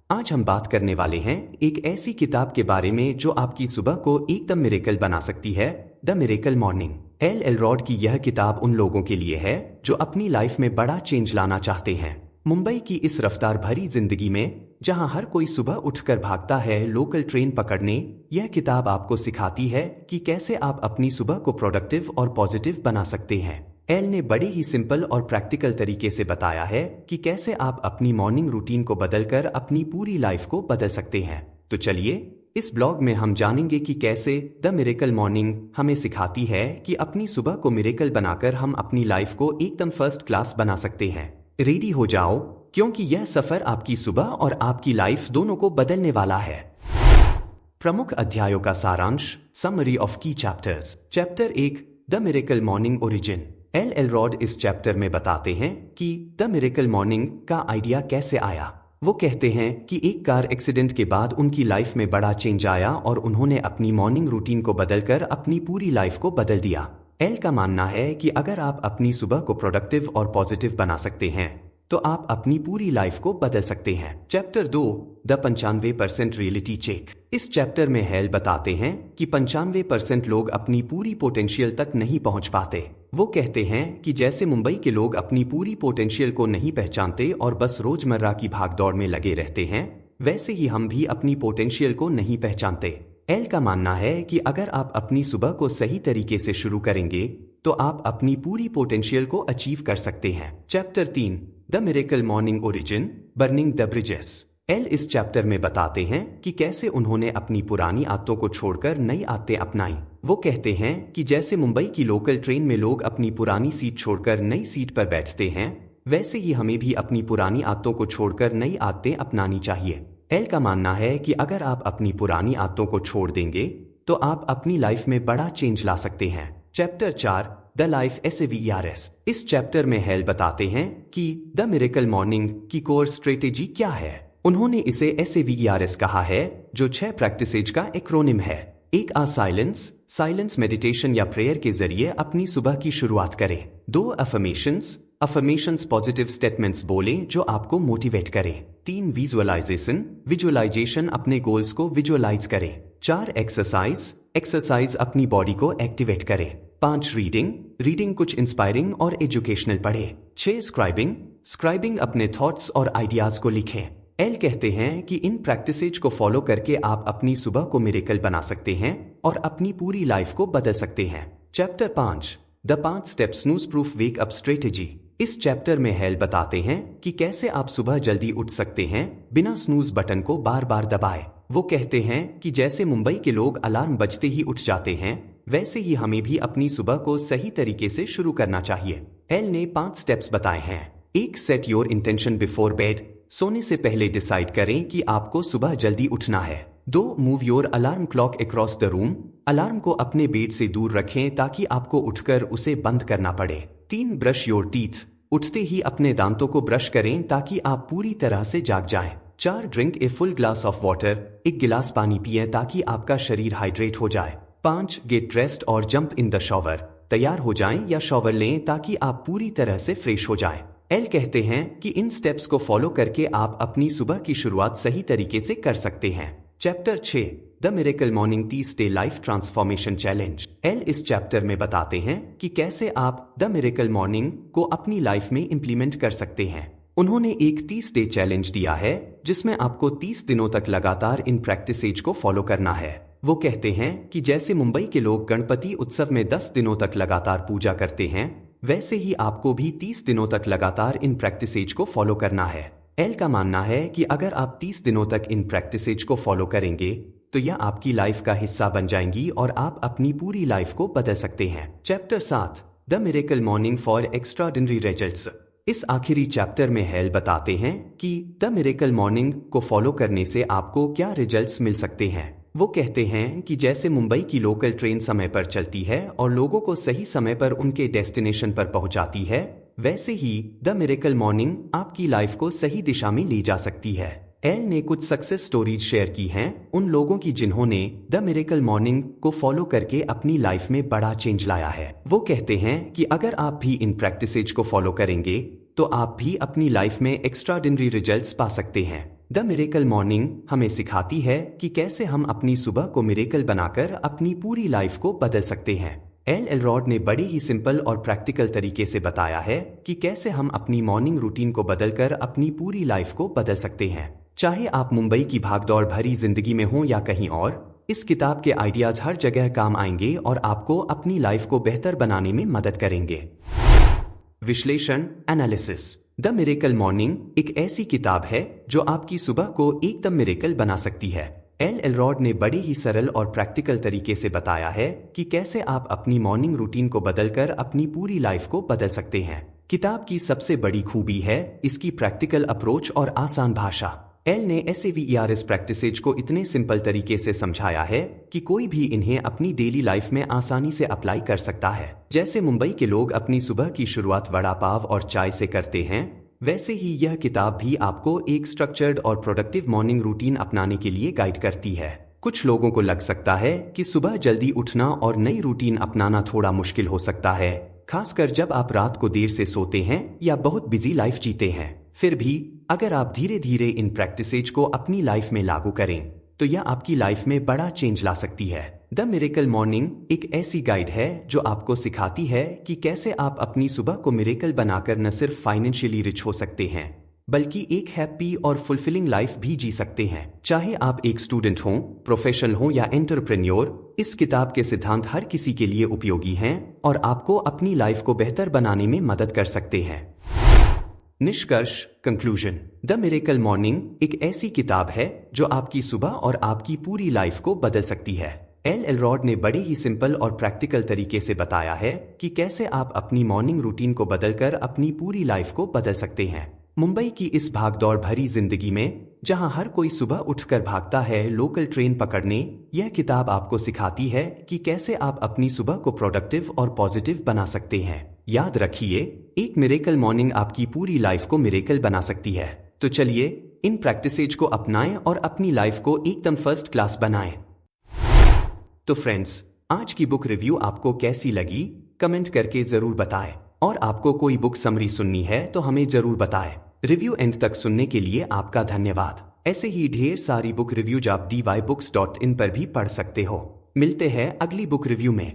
आज हम बात करने वाले हैं एक ऐसी किताब के बारे में जो आपकी सुबह को एकदम मिरेकल बना सकती है, the miracle morning. L Elrod की यह किताब उन लोगों के लिए है जो अपनी लाइफ में बड़ा चेंज लाना चाहते हैं। मुंबई की इस रफ्तार भरी जिंदगी में जहां हर कोई सुबह उठकर भागता है लोकल ट्रेन पकड़ने, यह किताब आपको सिखाती है कि कैसे आप अपनी सुबह को प्रोडक्टिव और पॉजिटिव बना सकते हैं। एल ने बड़े ही सिंपल और प्रैक्टिकल तरीके से बताया है कि कैसे आप अपनी मॉर्निंग रूटीन को बदलकर अपनी पूरी लाइफ को बदल सकते हैं। तो चलिए, इस ब्लॉग में हम जानेंगे कि कैसे द मिरेकल मॉर्निंग हमें सिखाती है कि अपनी सुबह को मिरेकल बनाकर हम अपनी लाइफ को एकदम फर्स्ट क्लास बना सकते हैं। रेडी हो जाओ, क्योंकि यह सफर आपकी सुबह और आपकी लाइफ दोनों को बदलने वाला है। प्रमुख अध्यायों का सारांश, समरी ऑफ की chapters. Chapter 1, the miracle morning origin. L Elrod इस चैप्टर में बताते हैं कि द मिरेकल मॉर्निंग का आइडिया कैसे आया। वो कहते हैं कि एक कार एक्सीडेंट के बाद उनकी लाइफ में बड़ा चेंज आया और उन्होंने अपनी मॉर्निंग रूटीन को बदलकर अपनी पूरी लाइफ को बदल दिया। एल का मानना है कि अगर आप अपनी सुबह को प्रोडक्टिव और पॉजिटिव बना सकते हैं तो आप अपनी पूरी लाइफ को बदल सकते हैं। Chapter 2, the 95% reality check. इस चैप्टर में हेल बताते हैं कि 95% लोग अपनी पूरी पोटेंशियल तक नहीं पहुंच पाते। वो कहते हैं कि जैसे मुंबई के लोग अपनी पूरी पोटेंशियल को नहीं पहचानते और बस रोजमर्रा की भागदौड़ में लगे रहते हैं, वैसे ही हम भी अपनी पोटेंशियल को नहीं पहचानते। एल का मानना है कि अगर आप अपनी सुबह को सही तरीके से शुरू करेंगे तो आप अपनी पूरी पोटेंशियल को अचीव कर सकते हैं। Chapter 3, the miracle morning origin, burning the bridges. L इस चैप्टर में बताते हैं कि कैसे उन्होंने अपनी पुरानी आदतों को छोड़कर नई आदतें अपनाई। वो कहते हैं कि जैसे मुंबई की लोकल ट्रेन में लोग अपनी पुरानी सीट छोड़कर नई सीट पर बैठते हैं, वैसे ही हमें भी अपनी पुरानी आदतों को छोड़कर नई आदतें अपनानी चाहिए। एल का मानना है कि अगर आप अपनी पुरानी आदतों को छोड़ देंगे तो आप अपनी लाइफ में बड़ा चेंज ला सकते हैं। Chapter 4, the life SVRS. इस चैप्टर में हेल बताते हैं कि द मिरेकल मॉर्निंग की कोर स्ट्रेटेजी क्या है। उन्होंने इसे एसवीआरएस कहा है, जो 6 प्रैक्टिसेज का एक्रोनिम है। एक, साइलेंस मेडिटेशन या प्रेयर के जरिए अपनी सुबह की शुरुआत करें। 2, अफर्मेशंस पॉजिटिव स्टेटमेंट्स बोलें जो आपको मोटिवेट करें। 3, विजुअलाइजेशन अपने गोल्स को विजुअलाइज करें। 4, एक्सरसाइज अपनी बॉडी को एक्टिवेट करें। 5, रीडिंग कुछ इंस्पायरिंग और एजुकेशनल पढ़े। 6, स्क्राइबिंग अपने थॉट्स और आइडियाज को लिखें। एल कहते हैं कि इन प्रैक्टिसेज को फॉलो करके आप अपनी सुबह को मिरेकल बना सकते हैं और अपनी पूरी लाइफ को बदल सकते हैं। Chapter 5, the 5 step snooze proof wake up strategy. इस चैप्टर में हेल बताते हैं कि कैसे आप सुबह जल्दी उठ सकते हैं बिना स्नूज बटन को बार बार दबाए। वो कहते हैं कि जैसे मुंबई के लोग अलार्म बजते ही उठ जाते हैं, वैसे ही हमें भी अपनी सुबह को सही तरीके से शुरू करना चाहिए। एल ने 5 स्टेप्स बताए हैं। 1, set your intention before bed. सोने से पहले डिसाइड करें कि आपको सुबह जल्दी उठना है। 2, move your alarm clock across the room. Alarm को अपने बेड से दूर रखें ताकि आपको उठकर उसे बंद करना पड़े। 3, ब्रश योर टीथ। उठते ही अपने दांतों को ब्रश करें ताकि आप पूरी तरह से जाग जाएं। 4, drink a full glass of water. एक गिलास पानी पिएं ताकि आपका शरीर हाइड्रेट हो जाए। 5, गेट ड्रेस्ड और जंप इन द शॉवर। तैयार हो जाएं या शॉवर लें ताकि आप पूरी तरह से फ्रेश हो जाएं। एल कहते हैं कि इन स्टेप्स को फॉलो करके आप अपनी सुबह की शुरुआत सही तरीके से कर सकते हैं। Chapter 6, the miracle morning 30 day life transformation challenge. L इस चैप्टर में बताते हैं कि कैसे आप द मिरेकल मॉर्निंग को अपनी लाइफ में इंप्लीमेंट कर सकते हैं। उन्होंने एक 30 डे चैलेंज दिया है जिसमें आपको 30 दिनों तक लगातार इन प्रैक्टिसेज को फॉलो करना है। वो कहते हैं कि जैसे मुंबई के लोग गणपति उत्सव में 10 दिनों तक लगातार पूजा करते हैं, वैसे ही आपको भी 30 दिनों तक लगातार इन प्रैक्टिसेज को फॉलो करना है। एल का मानना है कि अगर आप 30 दिनों तक इन प्रैक्टिसेज को फॉलो करेंगे तो यह आपकी लाइफ का हिस्सा बन जाएंगी और आप अपनी पूरी लाइफ को बदल सकते हैं। Chapter 7, the miracle morning for extraordinary results. इस आखिरी चैप्टर में हेल बताते हैं कि द मिरेकल मॉर्निंग को फॉलो करने से आपको क्या रिजल्ट्स मिल सकते हैं। वो कहते हैं कि जैसे मुंबई की लोकल ट्रेन समय पर चलती है और लोगों को सही समय पर उनके डेस्टिनेशन पर पहुंचाती है, वैसे ही द मिरेकल मॉर्निंग आपकी लाइफ को सही दिशा में ले जा सकती है। एल ने कुछ सक्सेस स्टोरीज शेयर की हैं उन लोगों की जिन्होंने द मिरेकल मॉर्निंग को फॉलो करके अपनी लाइफ में बड़ा चेंज लाया है। वो कहते हैं कि अगर आप भी इन प्रैक्टिसेज को फॉलो करेंगे तो आप भी अपनी लाइफ में एक्स्ट्राऑर्डिनरी रिजल्ट्स पा सकते हैं। द मिरेकल मॉर्निंग हमें सिखाती है कि कैसे हम अपनी सुबह को मिरेकल बनाकर अपनी पूरी लाइफ को बदल सकते हैं। एल एलरॉड ने बड़े ही सिंपल और प्रैक्टिकल तरीके से बताया है कि कैसे हम अपनी मॉर्निंग रूटीन को बदलकर अपनी पूरी लाइफ को बदल सकते हैं। चाहे आप मुंबई की भागदौड़ भरी जिंदगी में हो या कहीं और, इस किताब के आइडियाज हर जगह काम आएंगे और आपको अपनी लाइफ को बेहतर बनाने में मदद करेंगे। विश्लेषण एनालिसिस। द मिरेकल मॉर्निंग एक ऐसी किताब है जो आपकी सुबह को एकदम मिरेकल बना सकती है। एल एलरॉड ने बड़े ही सरल और प्रैक्टिकल तरीके से बताया है कि कैसे आप अपनी मॉर्निंग रूटीन को बदलकर अपनी पूरी लाइफ को बदल सकते हैं। किताब की सबसे बड़ी खूबी है इसकी प्रैक्टिकल अप्रोच और आसान भाषा। एल ने SAVERS प्रैक्टिसेज को इतने सिंपल तरीके से समझाया है कि कोई भी इन्हें अपनी डेली लाइफ में आसानी से अप्लाई कर सकता है। जैसे मुंबई के लोग अपनी सुबह की शुरुआत वड़ा पाव और चाय से करते हैं, वैसे ही यह किताब भी आपको एक स्ट्रक्चर्ड और प्रोडक्टिव मॉर्निंग रूटीन अपनाने के लिए गाइड करती है। कुछ लोगों को लग सकता है कि सुबह जल्दी उठना और नई रूटीन अपनाना थोड़ा मुश्किल हो सकता है, खासकर जब आप रात को देर से सोते हैं या बहुत बिजी लाइफ जीते हैं। फिर भी अगर आप धीरे धीरे इन प्रैक्टिसेज को अपनी लाइफ में लागू करें तो यह आपकी लाइफ में बड़ा चेंज ला सकती है। द मिरेकल मॉर्निंग एक ऐसी गाइड है जो आपको सिखाती है कि कैसे आप अपनी सुबह को मिरेकल बनाकर न सिर्फ फाइनेंशियली रिच हो सकते हैं, बल्कि एक हैप्पी और फुलफिलिंग लाइफ भी जी सकते हैं। चाहे आप एक स्टूडेंट हों, प्रोफेशनल हों या एंटरप्रेन्योर, इस किताब के सिद्धांत हर किसी के लिए उपयोगी हैं और आपको अपनी लाइफ को बेहतर बनाने में मदद कर सकते हैं। निष्कर्ष कंक्लूजन। द मिरेकल मॉर्निंग एक ऐसी किताब है जो आपकी सुबह और आपकी पूरी लाइफ को बदल सकती है। एल एलरॉड ने बड़े ही सिंपल और प्रैक्टिकल तरीके से बताया है कि कैसे आप अपनी मॉर्निंग रूटीन को बदलकर अपनी पूरी लाइफ को बदल सकते हैं। मुंबई की इस भागदौड़ भरी जिंदगी में, जहां हर कोई सुबह उठकर भागता है लोकल ट्रेन पकड़ने, यह किताब आपको सिखाती है कि कैसे आप अपनी सुबह को प्रोडक्टिव और पॉजिटिव बना सकते हैं। याद रखिए, एक मिरेकल मॉर्निंग आपकी पूरी लाइफ को मिरेकल बना सकती है। तो चलिए इन प्रैक्टिसेज को अपनाएं और अपनी लाइफ को एकदम फर्स्ट क्लास बनाएं। तो फ्रेंड्स, आज की बुक रिव्यू आपको कैसी लगी कमेंट करके जरूर बताएं, और आपको कोई बुक समरी सुननी है तो हमें जरूर बताएं। रिव्यू एंड तक सुनने के लिए आपका धन्यवाद। ऐसे ही ढेर सारी बुक रिव्यूज आप dybooks.in पर भी पढ़ सकते हो। मिलते हैं अगली बुक रिव्यू में।